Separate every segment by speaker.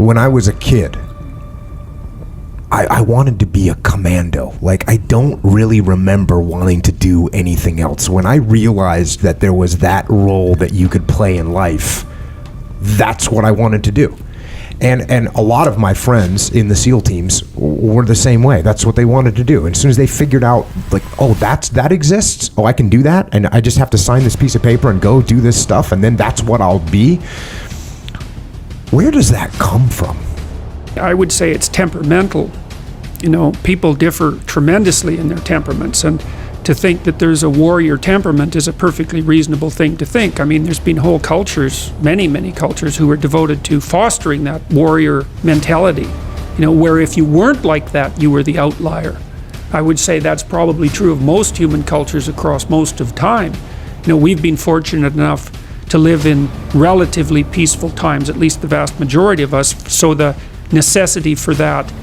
Speaker 1: when I was a kid, I wanted to be a commando. Like, I don't really remember wanting to do anything else. When I realized that there was that role that you could play in life, that's what I wanted to do. And a lot of my friends in the SEAL teams were the same way. That's what they wanted to do. And as soon as they figured out, like, oh, that exists. Oh, I can do that. And I just have to sign this piece of paper and go do this stuff. And then that's what I'll be. Where does that come from?
Speaker 2: I would say it's temperamental. You know, people differ tremendously in their temperaments, and to think that there's a warrior temperament is a perfectly reasonable thing to think. I mean, there's been whole cultures, many cultures, who are devoted to fostering that warrior mentality, you know, where if you weren't like that, you were the outlier. I would say that's probably true of most human cultures across most of time. You know, we've been fortunate enough to live in relatively peaceful times, at least the vast majority of us, so the necessity for that,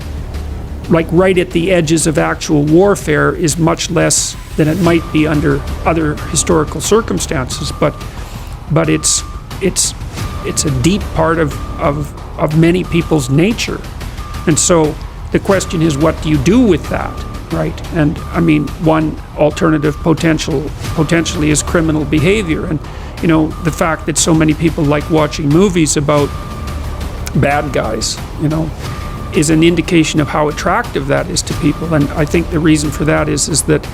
Speaker 2: like right at the edges of actual warfare, is much less than it might be under other historical circumstances. But it's a deep part of many people's nature. And so the question is, what do you do with that, right? And I mean, one alternative potentially is criminal behavior. And you know, the fact that so many people like watching movies about bad guys, you know, is an indication of how attractive that is to people. And I think the reason for that is that,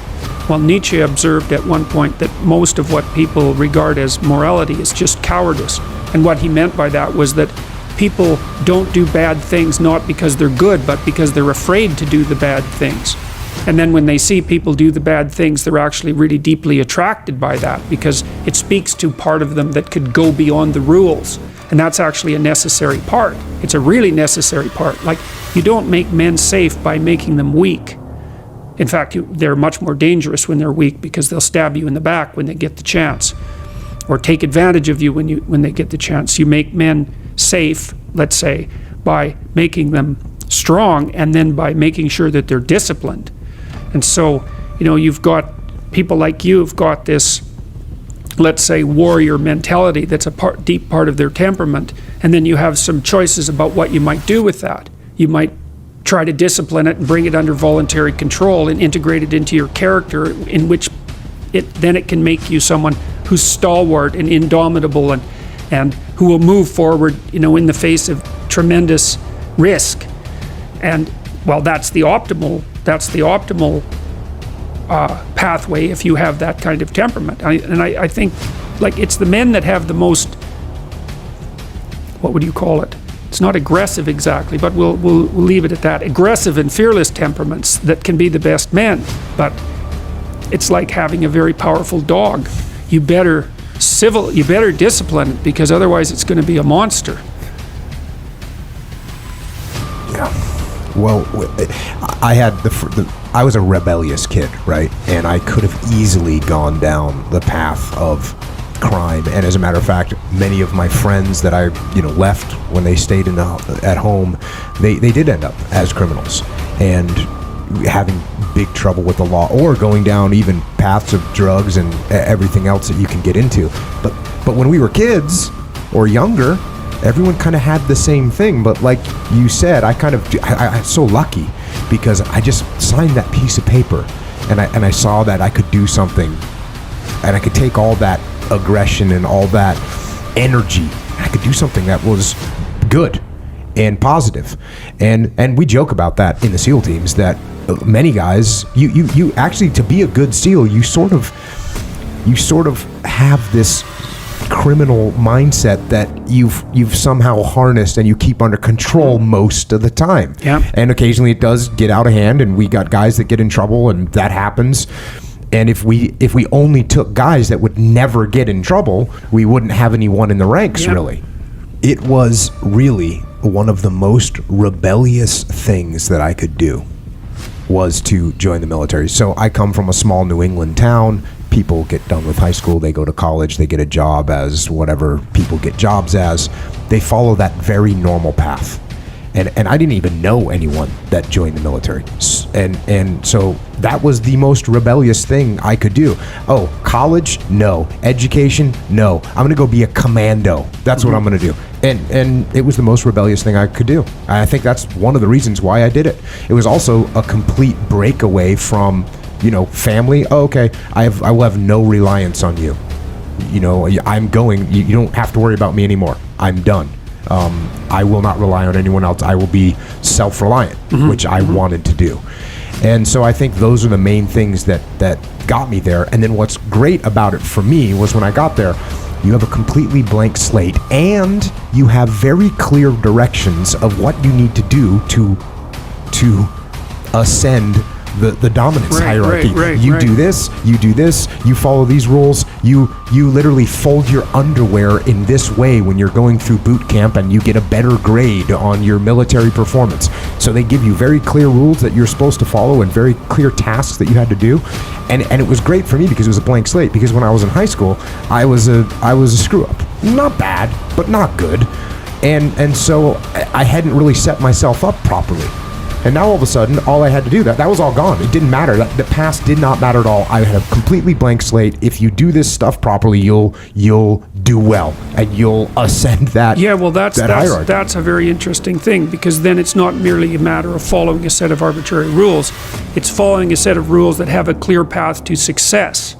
Speaker 2: well, Nietzsche observed at one point that most of what people regard as morality is just cowardice. And what he meant by that was that people don't do bad things not because they're good, but because they're afraid to do the bad things. And then when they see people do the bad things, they're actually really deeply attracted by that, because it speaks to part of them that could go beyond the rules. And that's actually a necessary part. It's a really necessary part. Like, you don't make men safe by making them weak. In fact, they're much more dangerous when they're weak, because they'll stab you in the back when they get the chance, or take advantage of you when they get the chance. You make men safe, let's say, by making them strong, and then by making sure that they're disciplined. And so, you know, you've got people like you have got this, let's say, warrior mentality that's a deep part of their temperament, and then you have some choices about what you might do with that. You might try to discipline it and bring it under voluntary control and integrate it into your character, in which it can make you someone who's stalwart and indomitable and who will move forward, you know, in the face of tremendous risk. And well, that's the optimal pathway if you have that kind of temperament. I think, like, it's the men that have the most, what would you call it? It's not aggressive exactly, but we'll leave it at that. Aggressive and fearless temperaments that can be the best men. But it's like having a very powerful dog. You better discipline it, because otherwise it's going to be a monster.
Speaker 1: Yeah. Well, I was a rebellious kid, right? And I could have easily gone down the path of crime. And as a matter of fact, many of my friends that I, left when they stayed at home, they did end up as criminals and having big trouble with the law, or going down even paths of drugs and everything else that you can get into. But when we were kids or younger, everyone kind of had the same thing. But like you said, I'm so lucky, because I just signed that piece of paper and I saw that I could do something, and I could take all that aggression and all that energy, I could do something that was good and positive. And we joke about that in the SEAL teams, that many guys, you actually, to be a good SEAL, you sort of have this criminal mindset that you've somehow harnessed and you keep under control most of the time.
Speaker 2: Yeah.
Speaker 1: And occasionally it does get out of hand, and we got guys that get in trouble, and that happens. And if we only took guys that would never get in trouble, we wouldn't have anyone in the ranks. Yeah. Really. It was really one of the most rebellious things that I could do was to join the military. So I come from a small New England town. People get done with high school, they go to college, they get a job as whatever people get jobs as. They follow that very normal path. And I didn't even know anyone that joined the military. And so that was the most rebellious thing I could do. Oh, college? No. Education? No. I'm going to go be a commando. That's what I'm going to do. And it was the most rebellious thing I could do. I think that's one of the reasons why I did it. It was also a complete breakaway from, family. Oh, okay, I will have no reliance on you. I'm going. You don't have to worry about me anymore. I'm done. I will not rely on anyone else. I will be self-reliant, which I wanted to do. And so I think those are the main things that got me there. And then what's great about it for me was when I got there, you have a completely blank slate and you have very clear directions of what you need to do to ascend the dominance hierarchy. You do this, you follow these rules, you literally fold your underwear in this way when you're going through boot camp, and you get a better grade on your military performance. So they give you very clear rules that you're supposed to follow and very clear tasks that you had to do. And it was great for me because it was a blank slate, because when I was in high school, I was a screw up. Not bad, but not good. And so I hadn't really set myself up properly. And now all of a sudden, all I had to do, that was all gone. It didn't matter. The past did not matter at all. I had a completely blank slate. If you do this stuff properly, you'll do well, and you'll ascend that.
Speaker 2: Yeah, well,
Speaker 1: that hierarchy.
Speaker 2: That's a very interesting thing, because then it's not merely a matter of following a set of arbitrary rules. It's following a set of rules that have a clear path to success.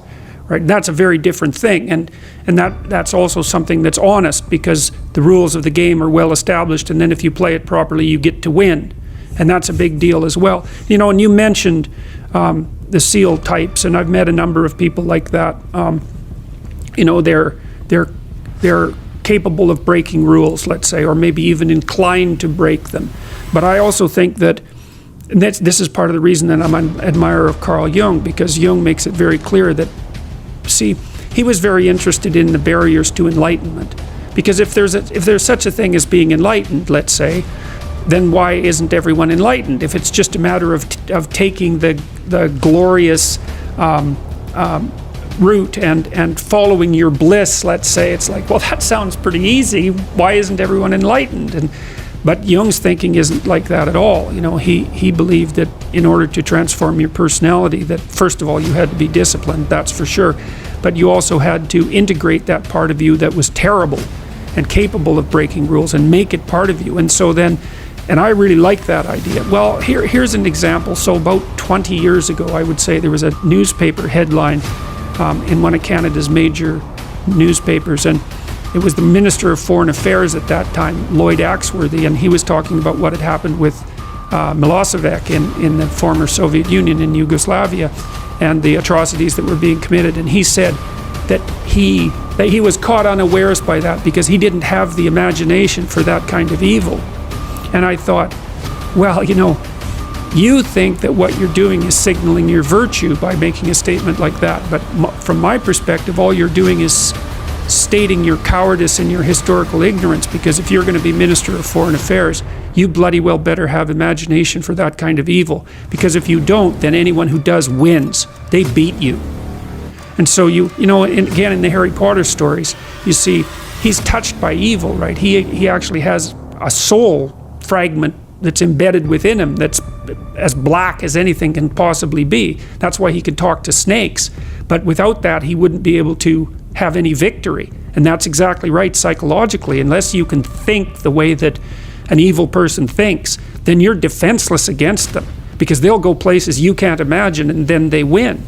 Speaker 2: Right? That's a very different thing, and that's also something that's honest, because the rules of the game are well established, and then if you play it properly, you get to win. And that's a big deal as well. And you mentioned the SEAL types, and I've met a number of people like that. They're capable of breaking rules, let's say, or maybe even inclined to break them. But I also think that this is part of the reason that I'm an admirer of Carl Jung, because Jung makes it very clear that, see, he was very interested in the barriers to enlightenment. Because if there's such a thing as being enlightened, let's say, then why isn't everyone enlightened? If it's just a matter of taking the glorious route and following your bliss, let's say, it's like, well, that sounds pretty easy. Why isn't everyone enlightened? But Jung's thinking isn't like that at all. He believed that in order to transform your personality, that first of all you had to be disciplined, that's for sure, but you also had to integrate that part of you that was terrible and capable of breaking rules and make it part of you. And so then, and I really like that idea. Well, here's an example. So about 20 years ago, I would say, there was a newspaper headline in one of Canada's major newspapers, and it was the Minister of Foreign Affairs at that time, Lloyd Axworthy, and he was talking about what had happened with Milosevic in the former Soviet Union, in Yugoslavia, and the atrocities that were being committed. And he said that he was caught unawares by that because he didn't have the imagination for that kind of evil. And I thought, well, you think that what you're doing is signaling your virtue by making a statement like that. But from my perspective, all you're doing is stating your cowardice and your historical ignorance, because if you're going to be Minister of Foreign Affairs, you bloody well better have imagination for that kind of evil. Because if you don't, then anyone who does wins. They beat you. And so again, in the Harry Potter stories, you see he's touched by evil, right? He actually has a soul fragment that's embedded within him that's as black as anything can possibly be. That's why he could talk to snakes. But without that, he wouldn't be able to have any victory. And that's exactly right psychologically. Unless you can think the way that an evil person thinks, then you're defenseless against them, because they'll go places you can't imagine, and then they win.